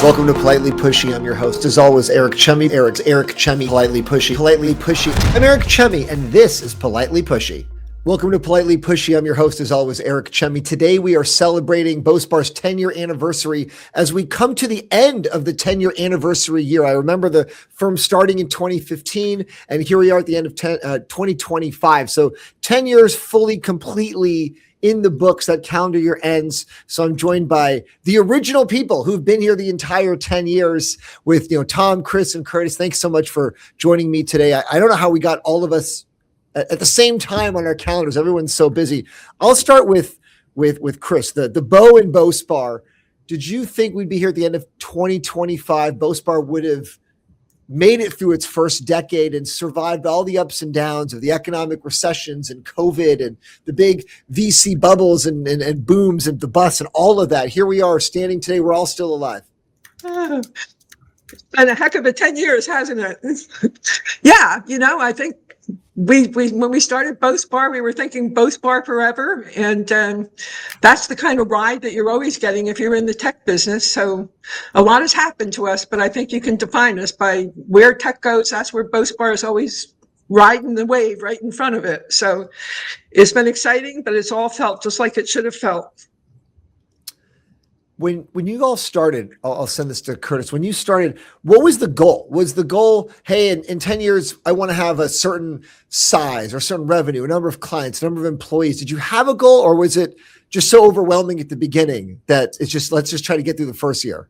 Welcome to Politely Pushy. I'm your host, as always, Eric Chemi. Eric Chemi, Politely Pushy. Politely Pushy. I'm Eric Chemi, and this is Politely Pushy. Welcome to Politely Pushy. I'm your host, as always, Eric Chemi. Today, we are celebrating Bospar's 10-year anniversary as we come to the end of the 10-year anniversary year. I remember the firm starting in 2015, and here we are at the end of 2025. So 10 years fully, completely in the books. That calendar year ends. So I'm joined by the original people who've been here the entire 10 years with, Tom, Chris, and Curtis. Thanks so much for joining me today. I don't know how we got all of us at the same time on our calendars. Everyone's so busy. I'll start with Chris, the Bo and Bospar. Did you think we'd be here at the end of 2025? Bospar would have made it through its first decade and survived all the ups and downs of the economic recessions and COVID and the big VC bubbles and booms and the busts and all of that. Here we are standing today. We're all still alive. It's been a heck of a 10 years, hasn't it? Yeah, I think we when we started Bospar, we were thinking Bospar forever, and that's the kind of ride that you're always getting if you're in the tech business. So a lot has happened to us, but I think you can define us by where tech goes. That's where Bospar is always riding the wave right in front of it. So it's been exciting, but it's all felt just like it should have felt. When you all started, I'll send this to Curtis. When you started, what was the goal? Was the goal, hey, in 10 years, I want to have a certain size or certain revenue, a number of clients, a number of employees? Did you have a goal, or was it just so overwhelming at the beginning that it's just, let's just try to get through the first year?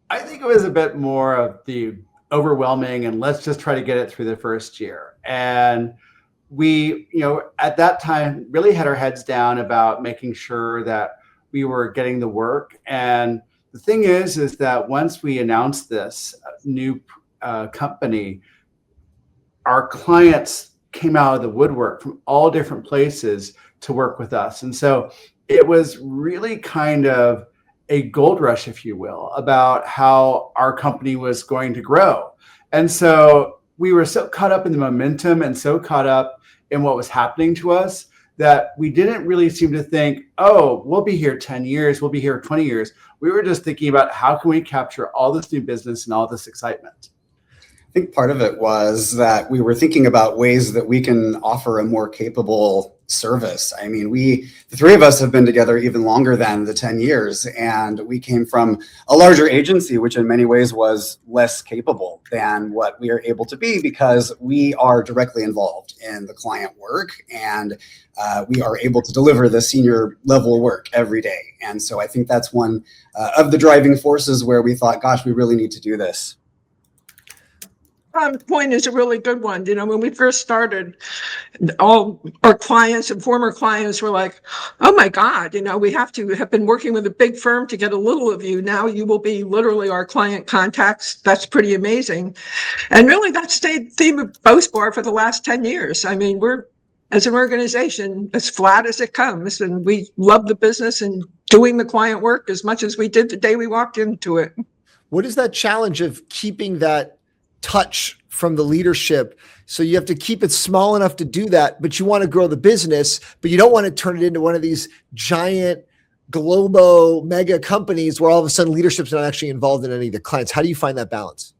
I think it was a bit more of the overwhelming and let's just try to get it through the first year. And we, at that time really had our heads down about making sure that we were getting the work. And the thing is that once we announced this new company, our clients came out of the woodwork from all different places to work with us. And so it was really kind of a gold rush, if you will, about how our company was going to grow. And so we were so caught up in the momentum and so caught up in what was happening to us that we didn't really seem to think, oh, we'll be here 10 years, we'll be here 20 years. We were just thinking about how can we capture all this new business and all this excitement. I think part of it was that we were thinking about ways that we can offer a more capable service. I mean, the three of us have been together even longer than the 10 years, and we came from a larger agency, which in many ways was less capable than what we are able to be because we are directly involved in the client work, and we are able to deliver the senior level work every day. And so I think that's one of the driving forces where we thought, gosh, we really need to do this. Point is a really good one. When we first started, all our clients and former clients were like, oh my God, we have to have been working with a big firm to get a little of you. Now you will be literally our client contacts. That's pretty amazing. And really that stayed the theme of Bospar for the last 10 years. I mean, we're, as an organization, as flat as it comes, and we love the business and doing the client work as much as we did the day we walked into it. What is that challenge of keeping that touch from the leadership? So you have to keep it small enough to do that, but you want to grow the business, but you don't want to turn it into one of these giant globo mega companies where all of a sudden leadership's not actually involved in any of the clients. How do you find that balance?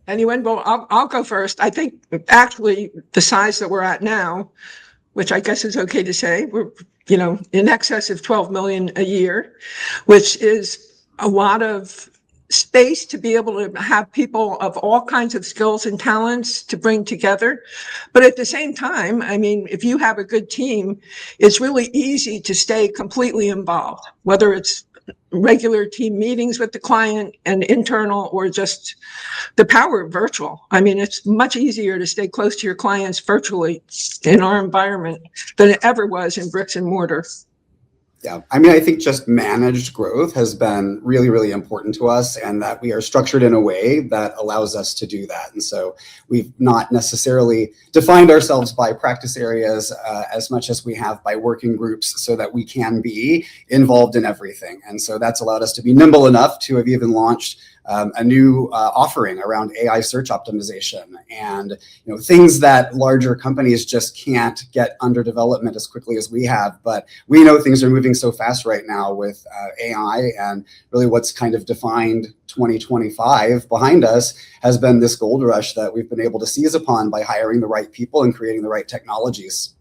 Anyone? Well, I'll go first. I think actually the size that we're at now, which I guess is okay to say, we're, in excess of 12 million a year, which is a lot of space to be able to have people of all kinds of skills and talents to bring together. But at the same time, I mean, if you have a good team, it's really easy to stay completely involved, whether it's regular team meetings with the client and internal or just the power of virtual. I mean, it's much easier to stay close to your clients virtually in our environment than it ever was in bricks and mortar. Yeah, I mean, I think just managed growth has been really, really important to us, and that we are structured in a way that allows us to do that. And so we've not necessarily defined ourselves by practice areas as much as we have by working groups so that we can be involved in everything. And so that's allowed us to be nimble enough to have even launched a new offering around AI search optimization, and things that larger companies just can't get under development as quickly as we have. But we know things are moving so fast right now with AI, and really what's kind of defined 2025 behind us has been this gold rush that we've been able to seize upon by hiring the right people and creating the right technologies.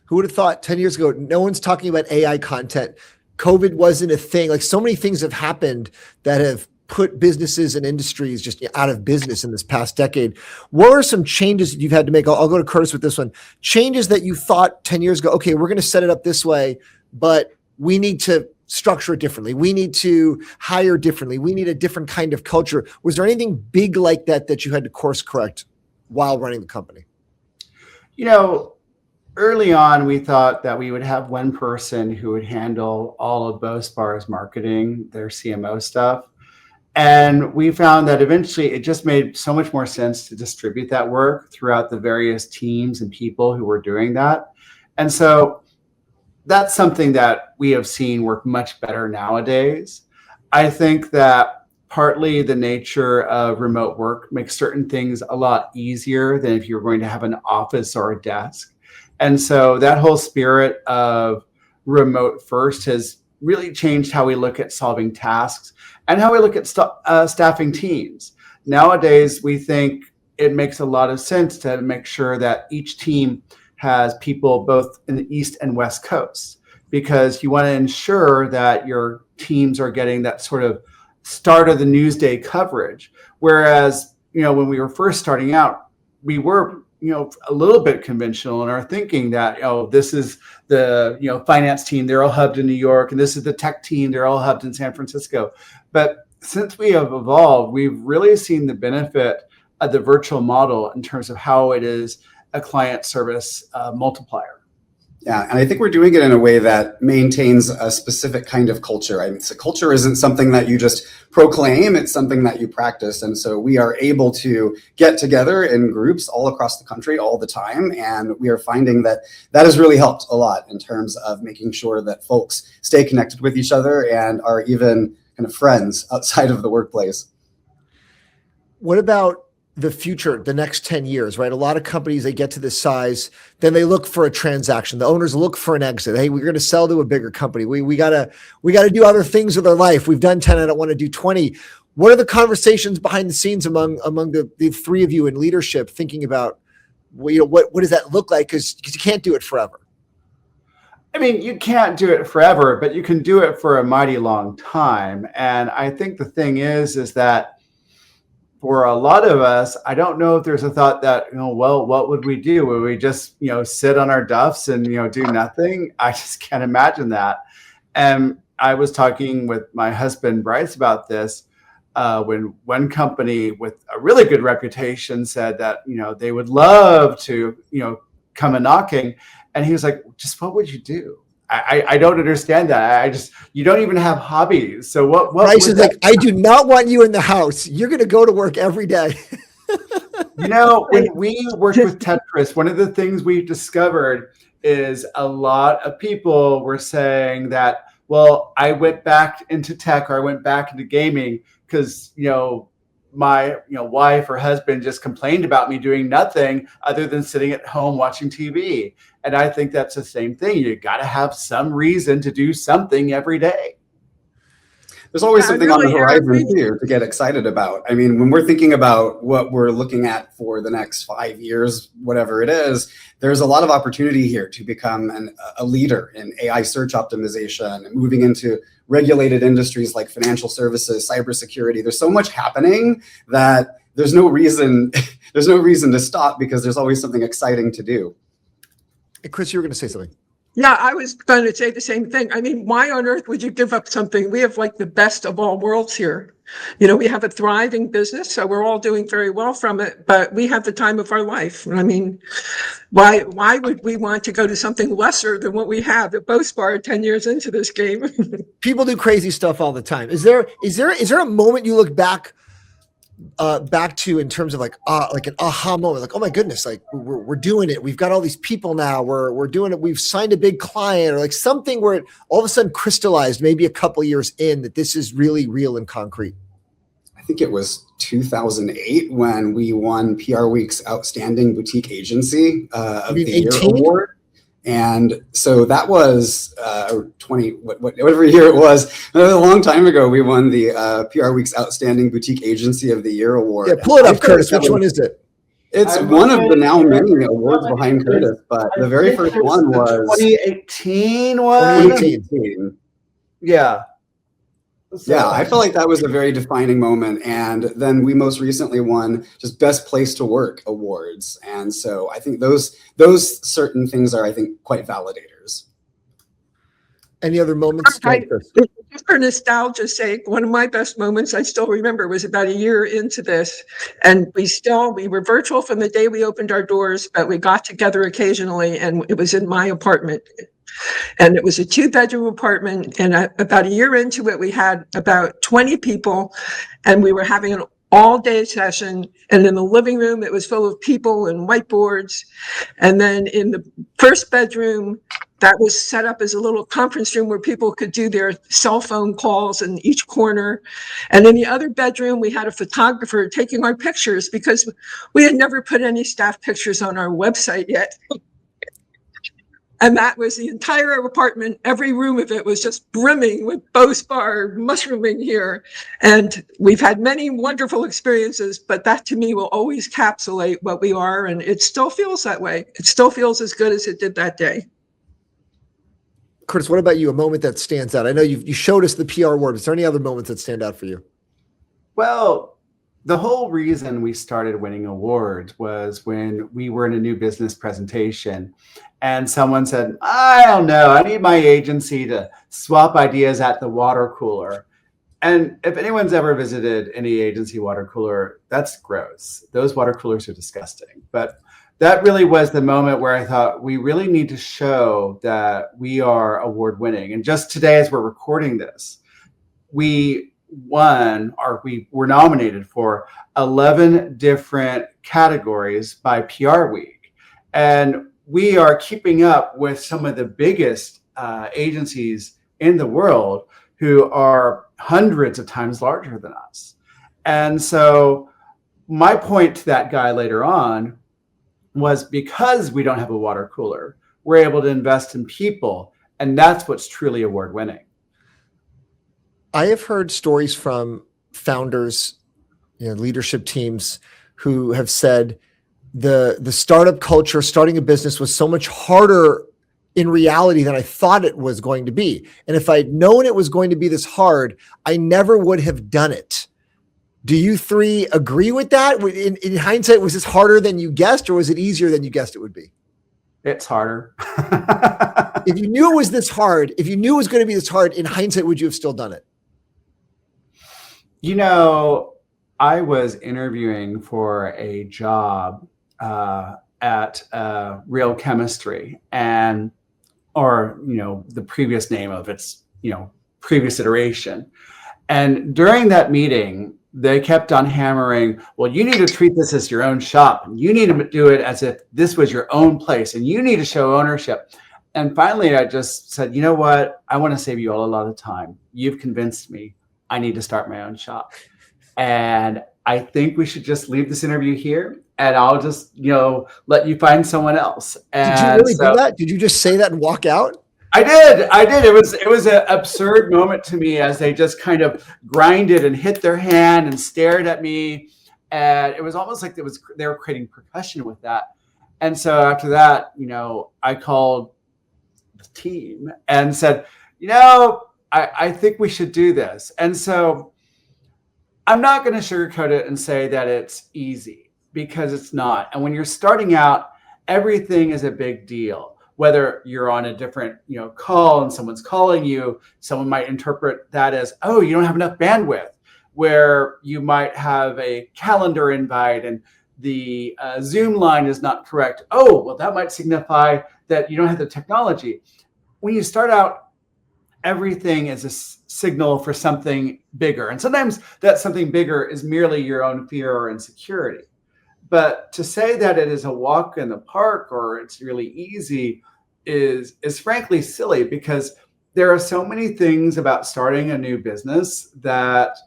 Who would have thought 10 years ago, no one's talking about AI content. COVID wasn't a thing. Like, so many things have happened that have put businesses and industries just out of business in this past decade. What are some changes that you've had to make? I'll go to Curtis with this one. Changes that you thought 10 years ago, okay, we're going to set it up this way, but we need to structure it differently. We need to hire differently. We need a different kind of culture. Was there anything big like that that you had to course correct while running the company? Early on, we thought that we would have one person who would handle all of Bospar's marketing, their CMO stuff. And we found that eventually it just made so much more sense to distribute that work throughout the various teams and people who were doing that. And so that's something that we have seen work much better nowadays. I think that partly the nature of remote work makes certain things a lot easier than if you're going to have an office or a desk. And so that whole spirit of remote first has really changed how we look at solving tasks and how we look at staffing teams. Nowadays, we think it makes a lot of sense to make sure that each team has people both in the East and West Coast, because you want to ensure that your teams are getting that sort of start of the news day coverage. Whereas, when we were first starting out, we were a little bit conventional in our thinking that, this is the, finance team, they're all hubbed in New York, and this is the tech team, they're all hubbed in San Francisco. But since we have evolved, we've really seen the benefit of the virtual model in terms of how it is a client service multiplier. Yeah, and I think we're doing it in a way that maintains a specific kind of culture. I mean, so culture isn't something that you just proclaim, it's something that you practice. And so we are able to get together in groups all across the country all the time. And we are finding that that has really helped a lot in terms of making sure that folks stay connected with each other and are even kind of friends outside of the workplace. What about the future, the next 10 years, right? A lot of companies, they get to this size, then they look for a transaction. The owners look for an exit. Hey, we're going to sell to a bigger company. We gotta do other things with our life. We've done 10, I don't want to do 20. What are the conversations behind the scenes among the three of you in leadership, thinking about, what does that look like? Because you can't do it forever. I mean, you can't do it forever, but you can do it for a mighty long time. And I think the thing is that for a lot of us, I don't know if there's a thought that, well, what would we do? Would we just, sit on our duffs and, do nothing? I just can't imagine that. And I was talking with my husband, Bryce, about this when one company with a really good reputation said that, they would love to, come a knocking. And he was like, just what would you do? I don't understand that. You don't even have hobbies. So what Bryce is like, I do not want you in the house. You're going to go to work every day. When we worked with Tetris, one of the things we discovered is a lot of people were saying that, well, I went back into tech, or I went back into gaming because, my wife or husband just complained about me doing nothing other than sitting at home watching TV. And I think that's the same thing. You got to have some reason to do something every day. There's always something on the horizon too to get excited about. I mean, when we're thinking about what we're looking at for the next 5 years, whatever it is, there's a lot of opportunity here to become a leader in AI search optimization and moving into regulated industries like financial services, cybersecurity. There's so much happening that there's no reason to stop, because there's always something exciting to do. Hey, Chris, you were going to say something. Yeah, I was going to say the same thing. I mean, why on earth would you give up something? We have like the best of all worlds here. We have a thriving business, so we're all doing very well from it, but we have the time of our life. I mean, why would we want to go to something lesser than what we have at Bospar 10 years into this game? People do crazy stuff all the time. Is there a moment you look back to in terms of like an aha moment, like, oh my goodness, like we're doing it, we've got all these people now, we're doing it, we've signed a big client, or like something where it all of a sudden crystallized maybe a couple years in that this is really real and concrete? I think it was 2008 when we won PR Week's Outstanding Boutique Agency of the Year 18? award. And so that was whatever year it was. A long time ago, we won the PR Week's Outstanding Boutique Agency of the Year award. Yeah, pull it up, Curtis. Which one is it? It's one of the now many awards behind Curtis, but the very first one was 2018 one. 2018. Yeah. Yeah, I felt like that was a very defining moment. And then we most recently won just Best Place to Work awards. And so I think those certain things are, I think, quite validators. Any other moments? For nostalgia's sake, one of my best moments I still remember was about a year into this. And we were virtual from the day we opened our doors, but we got together occasionally, and it was in my apartment. And it was a 2-bedroom apartment. And about a year into it, we had about 20 people, and we were having an all-day session. And in the living room, it was full of people and whiteboards. And then in the first bedroom, that was set up as a little conference room where people could do their cell phone calls in each corner. And in the other bedroom, we had a photographer taking our pictures because we had never put any staff pictures on our website yet. And that was the entire apartment. Every room of it was just brimming with Bospar mushrooming here. And we've had many wonderful experiences, but that to me will always encapsulate what we are. And it still feels that way. It still feels as good as it did that day. Curtis, what about you? A moment that stands out? I know you showed us the PR award. Is there any other moments that stand out for you? Well, the whole reason we started winning awards was when we were in a new business presentation and someone said, I don't know, I need my agency to swap ideas at the water cooler. And if anyone's ever visited any agency water cooler, that's gross. Those water coolers are disgusting. But that really was the moment where I thought we really need to show that we are award winning. And just today, as we're recording this, we were nominated for 11 different categories by PR Week. And we are keeping up with some of the biggest agencies in the world who are hundreds of times larger than us. And so my point to that guy later on was because we don't have a water cooler, we're able to invest in people. And that's what's truly award winning. I have heard stories from founders, leadership teams who have said the startup culture, starting a business was so much harder in reality than I thought it was going to be. And if I'd known it was going to be this hard, I never would have done it. Do you three agree with that? In hindsight, was this harder than you guessed, or was it easier than you guessed it would be? It's harder. If you knew it was this hard, if you knew it was going to be this hard, in hindsight, would you have still done it? I was interviewing for a job at Real Chemistry, or the previous name of its previous iteration. And during that meeting, they kept on hammering, well, you need to treat this as your own shop. And you need to do it as if this was your own place, and you need to show ownership. And finally, I just said, you know what? I want to save you all a lot of time. You've convinced me. I need to start my own shop. And I think we should just leave this interview here, and I'll just, let you find someone else. And did you really do that? Did you just say that and walk out? I did. It was an absurd moment to me as they just kind of grinded and hit their hand and stared at me. And it was almost like they were creating percussion with that. And so after that, I called the team and said, I think we should do this. And so I'm not going to sugarcoat it and say that it's easy, because it's not. And when you're starting out, everything is a big deal. Whether you're on a different, call and someone's calling you, someone might interpret that as, oh, you don't have enough bandwidth, where you might have a calendar invite and the Zoom line is not correct. Oh, well, that might signify that you don't have the technology. When you start out, everything is a signal for something bigger. And sometimes that something bigger is merely your own fear or insecurity. But to say that it is a walk in the park or it's really easy is frankly silly, because there are so many things about starting a new business that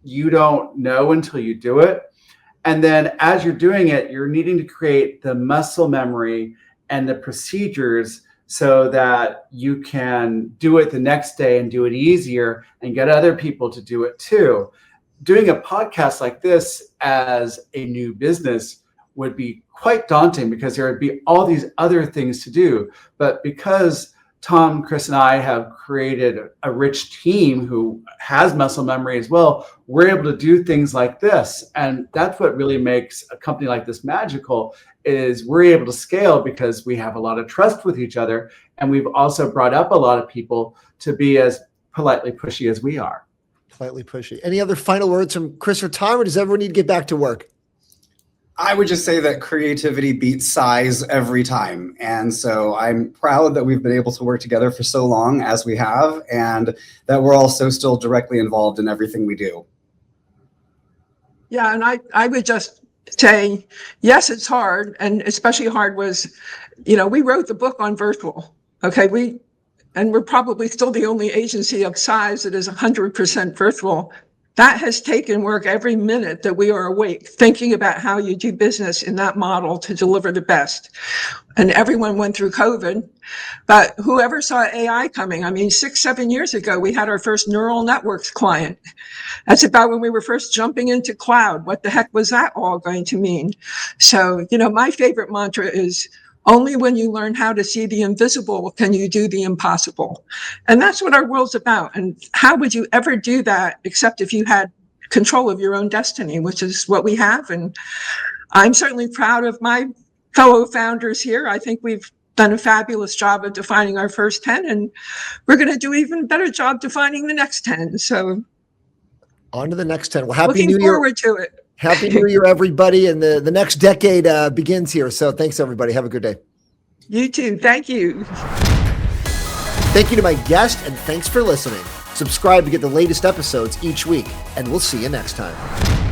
you don't know until you do it. And then as you're doing it, you're needing to create the muscle memory and the procedures so that you can do it the next day and do it easier and get other people to do it too. Doing a podcast like this as a new business would be quite daunting because there would be all these other things to do. But because Tom, Chris, and I have created a rich team who has muscle memory as well, we're able to do things like this. And that's what really makes a company like this magical, is we're able to scale because we have a lot of trust with each other. And we've also brought up a lot of people to be as politely pushy as we are. Politely pushy. Any other final words from Chris or Tom, or does everyone need to get back to work? I would just say that creativity beats size every time. And so I'm proud that we've been able to work together for so long as we have, and that we're also still directly involved in everything we do. Yeah, and I would just say, yes, it's hard. And especially hard was, we wrote the book on virtual. Okay, we're probably still the only agency of size that is 100% virtual. That has taken work every minute that we are awake, thinking about how you do business in that model to deliver the best. And everyone went through COVID, but whoever saw AI coming, 6-7 years ago, we had our first neural networks client. That's about when we were first jumping into cloud. What the heck was that all going to mean? So, my favorite mantra is, only when you learn how to see the invisible can you do the impossible. And that's what our world's about. And how would you ever do that except if you had control of your own destiny, which is what we have. And I'm certainly proud of my fellow founders here. I think we've done a fabulous job of defining our first 10, and we're going to do an even better job defining the next 10. So on to the next 10. Well, happy looking New Year. forward to it. Happy New Year, everybody. And the next decade begins here. So thanks, everybody. Have a good day. You too. Thank you. Thank you to my guest, and thanks for listening. Subscribe to get the latest episodes each week, and we'll see you next time.